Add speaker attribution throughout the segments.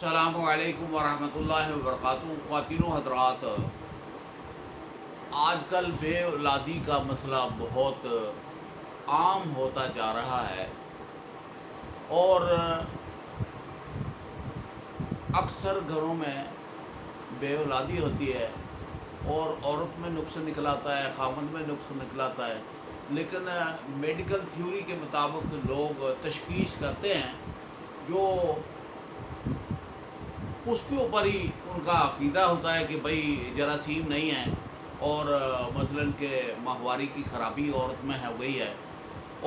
Speaker 1: السلام علیکم ورحمۃ اللہ وبرکاتہ۔ خواتین و حضرات، آج کل بے اولادی کا مسئلہ بہت عام ہوتا جا رہا ہے، اور اکثر گھروں میں بے اولادی ہوتی ہے اور عورت میں نقص نکل آتا ہے، خاوند میں نقص نکل آتا ہے، لیکن میڈیکل تھیوری کے مطابق لوگ تشخیص کرتے ہیں جو اس کے اوپر ہی ان کا عقیدہ ہوتا ہے کہ بھئی جراثیم نہیں ہے، اور مثلاً کہ ماہواری کی خرابی عورت میں ہو گئی ہے،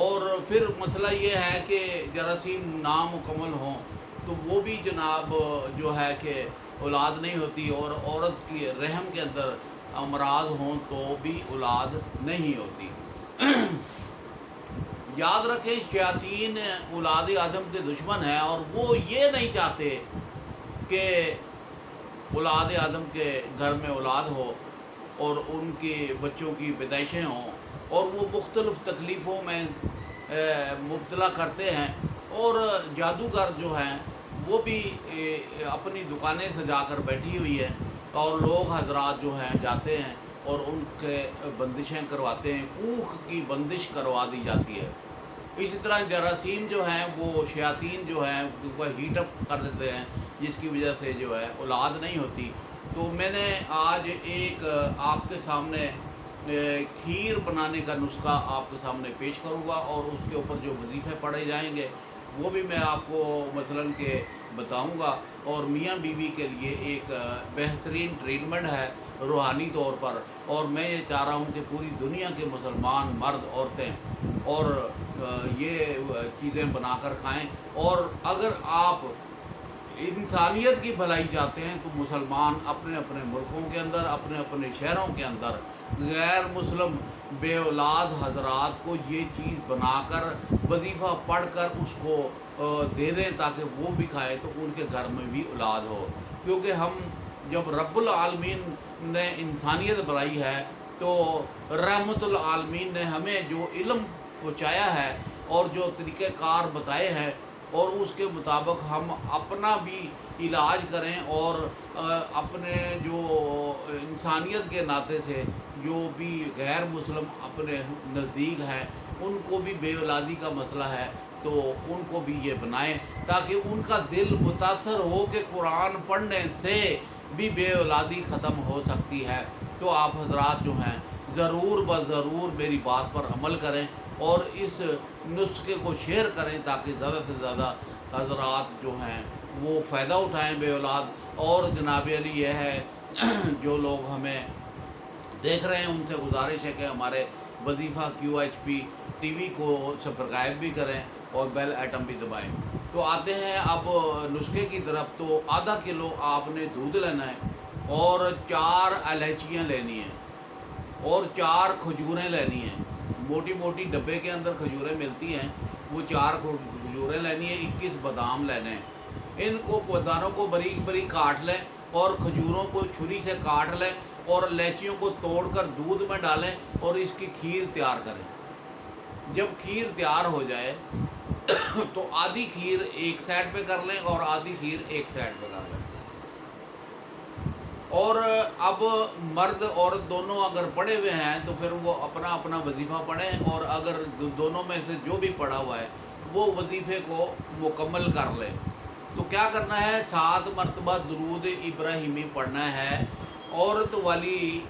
Speaker 1: اور پھر مسئلہ یہ ہے کہ جراثیم نامکمل ہوں تو وہ بھی جناب جو ہے کہ اولاد نہیں ہوتی، اور عورت کی رحم کے اندر امراض ہوں تو بھی اولاد نہیں ہوتی۔ یاد رکھیں، شیاطین اولاد آدم کے دشمن ہیں، اور وہ یہ نہیں چاہتے کہ اولاد آدم کے گھر میں اولاد ہو اور ان کے بچوں کی پیدائشیں ہوں، اور وہ مختلف تکلیفوں میں مبتلا کرتے ہیں، اور جادوگر جو ہیں وہ بھی اپنی دکانیں سجا کر بیٹھی ہوئی ہے، اور لوگ حضرات جو ہیں جاتے ہیں اور ان کے بندشیں کرواتے ہیں، کوکھ کی بندش کروا دی جاتی ہے۔ اسی طرح جراثیم جو ہیں وہ شیاطین جو ہیں وہ ہیٹ اپ کر دیتے ہیں، جس کی وجہ سے جو ہے اولاد نہیں ہوتی۔ تو میں نے آج ایک آپ کے سامنے کھیر بنانے کا نسخہ آپ کے سامنے پیش کروں گا، اور اس کے اوپر جو وظیفے پڑھے جائیں گے وہ بھی میں آپ کو مثلاً کہ بتاؤں گا، اور میاں بیوی کے لیے ایک بہترین ٹریٹمنٹ ہے روحانی طور پر، اور میں یہ چاہ رہا ہوں کہ پوری دنیا کے مسلمان مرد عورتیں اور یہ چیزیں بنا کر کھائیں، اور اگر آپ انسانیت کی بھلائی چاہتے ہیں تو مسلمان اپنے اپنے ملکوں کے اندر، اپنے اپنے شہروں کے اندر غیر مسلم بے اولاد حضرات کو یہ چیز بنا کر وظیفہ پڑھ کر اس کو دے دیں تاکہ وہ بھی کھائے تو ان کے گھر میں بھی اولاد ہو، کیونکہ ہم جب رب العالمین نے انسانیت بنائی ہے تو رحمت العالمین نے ہمیں جو علم پہنچایا ہے اور جو طریقہ کار بتائے ہیں، اور اس کے مطابق ہم اپنا بھی علاج کریں، اور اپنے جو انسانیت کے ناطے سے جو بھی غیر مسلم اپنے نزدیک ہیں ان کو بھی بے اولادی کا مسئلہ ہے تو ان کو بھی یہ بنائیں تاکہ ان کا دل متاثر ہو کہ قرآن پڑھنے سے بھی بے اولادی ختم ہو سکتی ہے۔ تو آپ حضرات جو ہیں ضرور ضرور میری بات پر عمل کریں اور اس نسخے کو شیئر کریں تاکہ زیادہ سے زیادہ حضرات جو ہیں وہ فائدہ اٹھائیں بے اولاد۔ اور جناب علی یہ ہے جو لوگ ہمیں دیکھ رہے ہیں ان سے گزارش ہے کہ ہمارے وظیفہ QHP ٹی وی کو سبسکرائب بھی کریں اور بیل آئٹم بھی دبائیں۔ تو آتے ہیں اب نسخے کی طرف۔ تو آدھا کلو آپ نے دودھ لینا ہے، اور 4 الائچیاں لینی ہیں، اور 4 کھجوریں لینی ہیں، موٹی موٹی ڈبے کے اندر کھجوریں ملتی ہیں، وہ 4 کھجوریں لینی ہیں، 21 بادام لینے ہیں۔ ان کو باداموں کو باریک باریک کاٹ لیں، اور کھجوروں کو چھری سے کاٹ لیں، اور الائچیوں کو توڑ کر دودھ میں ڈالیں اور اس کی کھیر تیار کریں۔ جب کھیر تیار ہو جائے تو آدھی کھیر ایک سائڈ پہ کر لیں اور آدھی کھیر ایک سائڈ پہ کر لیں۔ اور اب مرد عورت دونوں اگر پڑھے ہوئے ہیں تو پھر وہ اپنا اپنا وظیفہ پڑھیں، اور اگر دونوں میں سے جو بھی پڑھا ہوا ہے وہ وظیفے کو مکمل کر لیں۔ تو کیا کرنا ہے؟ 7 مرتبہ درود ابراہیمی پڑھنا ہے۔ عورت والی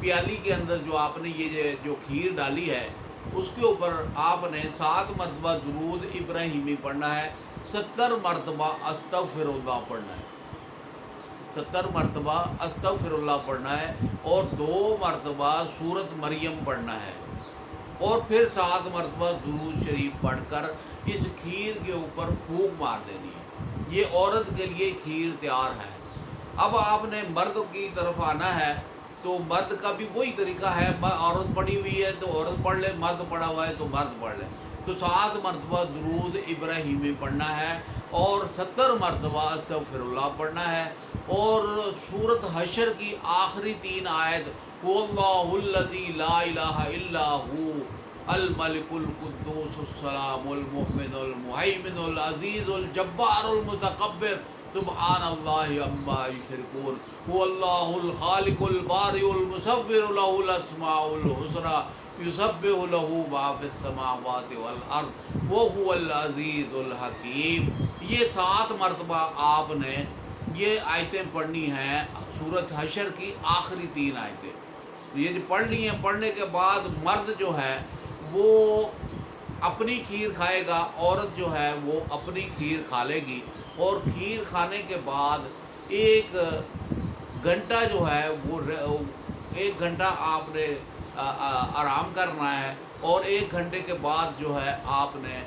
Speaker 1: پیالی کے اندر جو آپ نے یہ جو کھیر ڈالی ہے اس کے اوپر آپ نے 7 مرتبہ درود ابراہیمی پڑھنا ہے، 70 مرتبہ استغفر اللہ پڑھنا ہے، 70 مرتبہ استغفر اللہ پڑھنا ہے، اور 2 مرتبہ سورۃ مریم پڑھنا ہے، اور پھر 7 مرتبہ درود شریف پڑھ کر اس کھیر کے اوپر پھونک مار دینی ہے۔ یہ عورت کے لیے کھیر تیار ہے۔ اب آپ نے مرد کی طرف آنا ہے، تو مرد کا بھی وہی طریقہ ہے، عورت پڑھی ہوئی ہے تو عورت پڑھ لے، مرد پڑھا ہوا ہے تو مرد پڑھ لے۔ تو 7 مرتبہ درود ابراہیمی پڑھنا ہے، اور 70 مرتبہ استغفر اللہ پڑھنا ہے، اور سورۃ حشر کی آخری 3 آیت واللہ الذی لا الہ الا ہو الملک القدوس السلام المؤمن المہیمن العزیز الجبار المتکبر سبحان اللہ عما یشرکون هو اللہ الخالق البارئ المصور له الاسماء الحسنى یسبح له ما فی السماوات والارض وهو العزیز الحکیم۔ یہ 7 مرتبہ آپ نے یہ آیتیں پڑھنی ہیں، سورۃ حشر کی آخری 3 آیتیں یہ جو پڑھ لی ہیں۔ پڑھنے کے بعد مرد جو ہے وہ اپنی کھیر کھائے گا، عورت جو ہے وہ اپنی کھیر کھا لے گی، اور کھیر کھانے کے بعد 1 گھنٹہ جو ہے وہ 1 گھنٹہ آپ نے آرام کرنا ہے، اور 1 گھنٹے کے بعد جو ہے آپ نے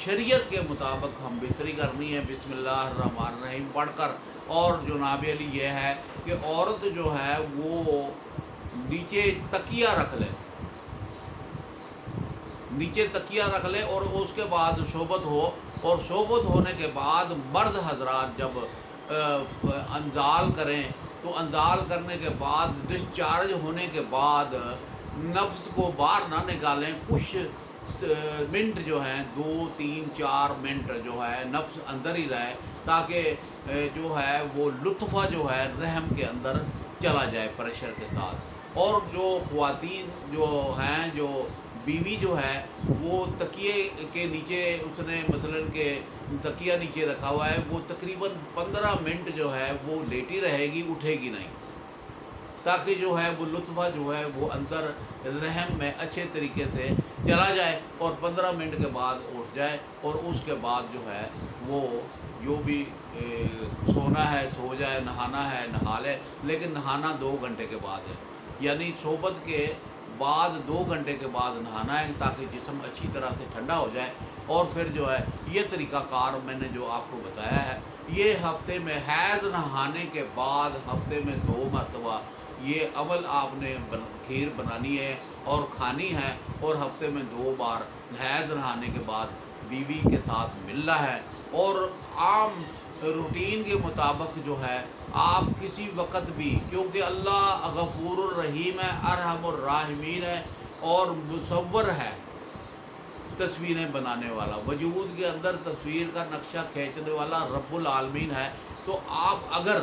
Speaker 1: شریعت کے مطابق ہم بستری کرنی ہے بسم اللہ الرحمن الرحیم پڑھ کر۔ اور جناب علی یہ ہے کہ عورت جو ہے وہ نیچے تکیہ رکھ لے، نیچے تکیہ رکھ لے، اور اس کے بعد صحبت ہو، اور صحبت ہونے کے بعد مرد حضرات جب انزال کریں تو انزال کرنے کے بعد ڈسچارج ہونے کے بعد نفس کو باہر نہ نکالیں، کچھ منٹ جو ہیں 2 3 4 منٹ جو ہے نفس اندر ہی رہے، تاکہ جو ہے وہ لطفہ جو ہے رحم کے اندر چلا جائے پریشر کے ساتھ۔ اور جو خواتین جو ہیں، جو بیوی جو ہے وہ تکیے کے نیچے اس نے مثلاً کہ تکیہ نیچے رکھا ہوا ہے، وہ تقریباً 15 منٹ جو ہے وہ لیٹی رہے گی، اٹھے گی نہیں، تاکہ جو ہے وہ لطفہ جو ہے وہ اندر رحم میں اچھے طریقے سے چلا جائے، اور 15 منٹ کے بعد اٹھ جائے، اور اس کے بعد جو ہے وہ جو بھی سونا ہے سو جائے، نہانا ہے نہا لے، لیکن نہانا 2 گھنٹے کے بعد ہے، یعنی صحبت کے بعد 2 گھنٹے کے بعد نہانا ہے، تاکہ جسم اچھی طرح سے ٹھنڈا ہو جائے۔ اور پھر جو ہے یہ طریقہ کار میں نے جو آپ کو بتایا ہے، یہ ہفتے میں حیض نہانے کے بعد ہفتے میں 2 مرتبہ یہ عمل آپ نے کھیر بنانی ہے اور کھانی ہے، اور ہفتے میں 2 بار حیض نہانے کے بعد بیوی کے ساتھ ملنا ہے۔ اور عام روٹین کے مطابق جو ہے آپ کسی وقت بھی، کیونکہ اللہ غفور الرحیم ہے، ارحم الراحمین ہے، اور مصور ہے، تصویریں بنانے والا، وجود کے اندر تصویر کا نقشہ کھینچنے والا رب العالمین ہے۔ تو آپ اگر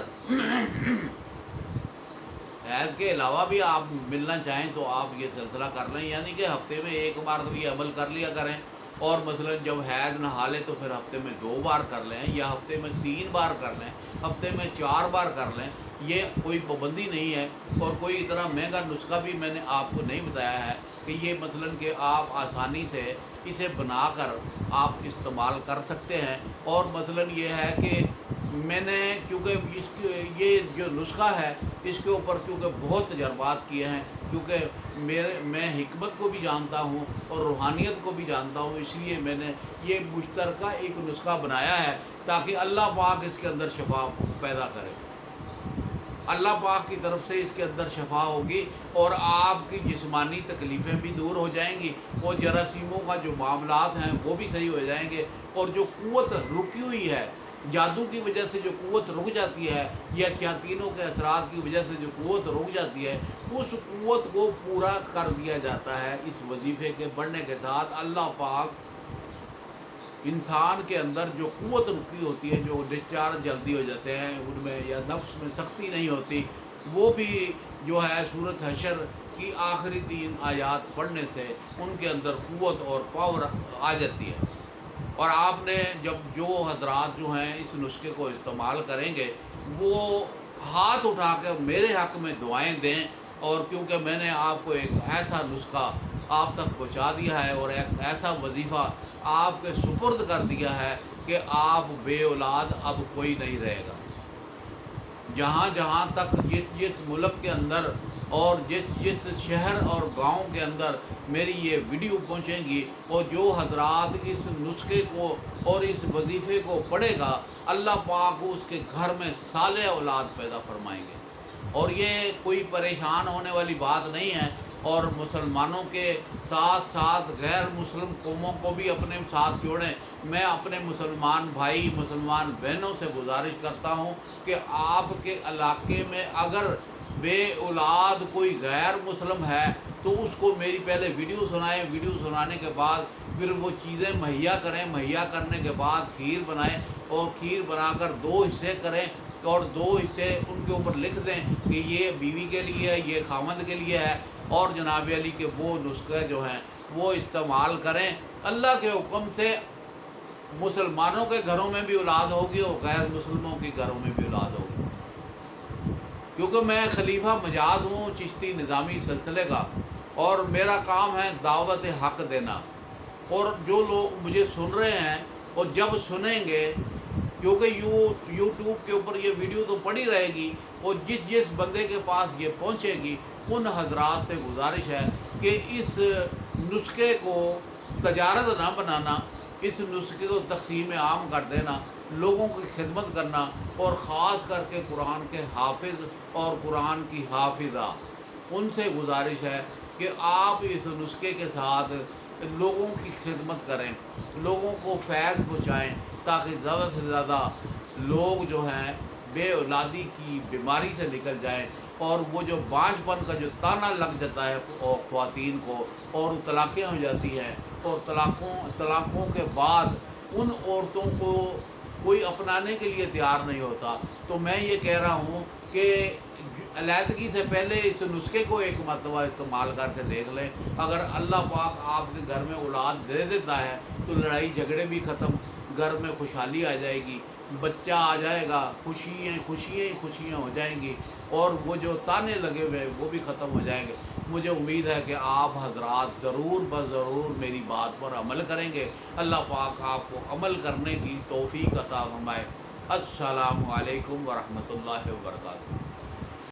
Speaker 1: حیض کے علاوہ بھی آپ ملنا چاہیں تو آپ یہ سلسلہ کر لیں، یعنی کہ ہفتے میں 1 بار تو یہ عمل کر لیا کریں، اور مثلا جب حیض نہا لیں تو پھر ہفتے میں 2 بار کر لیں، یا ہفتے میں 3 بار کر لیں، ہفتے میں 4 بار کر لیں، یہ کوئی پابندی نہیں ہے۔ اور کوئی اتنا مہنگا نسخہ بھی میں نے آپ کو نہیں بتایا ہے کہ یہ مثلا کہ آپ آسانی سے اسے بنا کر آپ استعمال کر سکتے ہیں۔ اور مثلا یہ ہے کہ میں نے کیونکہ یہ جو نسخہ ہے اس کے اوپر کیونکہ بہت تجربات کیے ہیں، کیونکہ میں حکمت کو بھی جانتا ہوں اور روحانیت کو بھی جانتا ہوں، اس لیے میں نے یہ مشترکہ ایک نسخہ بنایا ہے تاکہ اللہ پاک اس کے اندر شفا پیدا کرے، اللہ پاک کی طرف سے اس کے اندر شفا ہوگی، اور آپ کی جسمانی تکلیفیں بھی دور ہو جائیں گی، اور جراثیموں کا جو معاملات ہیں وہ بھی صحیح ہو جائیں گے، اور جو قوت رکی ہوئی ہے، جادو کی وجہ سے جو قوت رک جاتی ہے، یا شیاطینوں کے اثرات کی وجہ سے جو قوت رک جاتی ہے، اس قوت کو پورا کر دیا جاتا ہے اس وظیفے کے پڑھنے کے ساتھ۔ اللہ پاک انسان کے اندر جو قوت رکی ہوتی ہے، جو ڈسچارج جلدی ہو جاتے ہیں ان میں، یا نفس میں سختی نہیں ہوتی، وہ بھی جو ہے سورۃ حشر کی آخری 3 آیات پڑھنے سے ان کے اندر قوت اور پاور آ جاتی ہے۔ اور آپ نے جب جو حضرات جو ہیں اس نسخے کو استعمال کریں گے وہ ہاتھ اٹھا کر میرے حق میں دعائیں دیں، اور کیونکہ میں نے آپ کو ایک ایسا نسخہ آپ تک پہنچا دیا ہے، اور ایک ایسا وظیفہ آپ کے سپرد کر دیا ہے کہ آپ بے اولاد اب کوئی نہیں رہے گا۔ جہاں جہاں تک جس ملک کے اندر اور جس شہر اور گاؤں کے اندر میری یہ ویڈیو پہنچیں گی، اور جو حضرات اس نسخے کو اور اس وظیفے کو پڑھے گا، اللہ پاک اس کے گھر میں صالح اولاد پیدا فرمائیں گے۔ اور یہ کوئی پریشان ہونے والی بات نہیں ہے، اور مسلمانوں کے ساتھ ساتھ غیر مسلم قوموں کو بھی اپنے ساتھ جوڑیں۔ میں اپنے مسلمان بھائی مسلمان بہنوں سے گزارش کرتا ہوں کہ آپ کے علاقے میں اگر بے اولاد کوئی غیر مسلم ہے تو اس کو میری پہلے ویڈیو سنائیں، ویڈیو سنانے کے بعد پھر وہ چیزیں مہیا کریں، مہیا کرنے کے بعد کھیر بنائیں، اور کھیر بنا کر 2 حصے کریں اور 2 حصے ان کے اوپر لکھ دیں کہ یہ بیوی کے لیے ہے، یہ خامند کے لیے ہے، اور جناب علی کے وہ نسخے جو ہیں وہ استعمال کریں۔ اللہ کے حکم سے مسلمانوں کے گھروں میں بھی اولاد ہوگی اور غیر مسلموں کے گھروں میں بھی اولاد ہوگی، کیونکہ میں خلیفہ مجاز ہوں چشتی نظامی سلسلے کا، اور میرا کام ہے دعوت حق دینا۔ اور جو لوگ مجھے سن رہے ہیں اور جب سنیں گے، کیونکہ یوٹیوب کے اوپر یہ ویڈیو تو پڑی رہے گی، اور جس بندے کے پاس یہ پہنچے گی ان حضرات سے گزارش ہے کہ اس نسخے کو تجارت نہ بنانا، اس نسخے کو تقسیم عام کر دینا، لوگوں کی خدمت کرنا، اور خاص کر کے قرآن کے حافظ اور قرآن کی حافظہ، ان سے گزارش ہے کہ آپ اس نسخے کے ساتھ لوگوں کی خدمت کریں، لوگوں کو فیض پہنچائیں، تاکہ زیادہ سے زیادہ لوگ جو ہیں بے اولادی کی بیماری سے نکل جائیں، اور وہ جو بانجھ پن کا جو تانا لگ جاتا ہے خواتین کو، اور طلاقیں ہو جاتی ہیں، اور طلاقوں کے بعد ان عورتوں کو کوئی اپنانے کے لیے تیار نہیں ہوتا، تو میں یہ کہہ رہا ہوں کہ علیحدگی سے پہلے اس نسخے کو ایک مرتبہ استعمال کر کے دیکھ لیں۔ اگر اللہ پاک آپ کے گھر میں اولاد دے دیتا ہے تو لڑائی جھگڑے بھی ختم، گھر میں خوشحالی آ جائے گی، بچہ آ جائے گا، خوشیاں ہو جائیں گی، اور وہ جو تانے لگے ہوئے وہ بھی ختم ہو جائیں گے۔ مجھے امید ہے کہ آپ حضرات ضرور بضرور میری بات پر عمل کریں گے۔ اللہ پاک آپ کو عمل کرنے کی توفیق عطا فرمائے۔ السلام علیکم ورحمۃ اللہ وبرکاتہ۔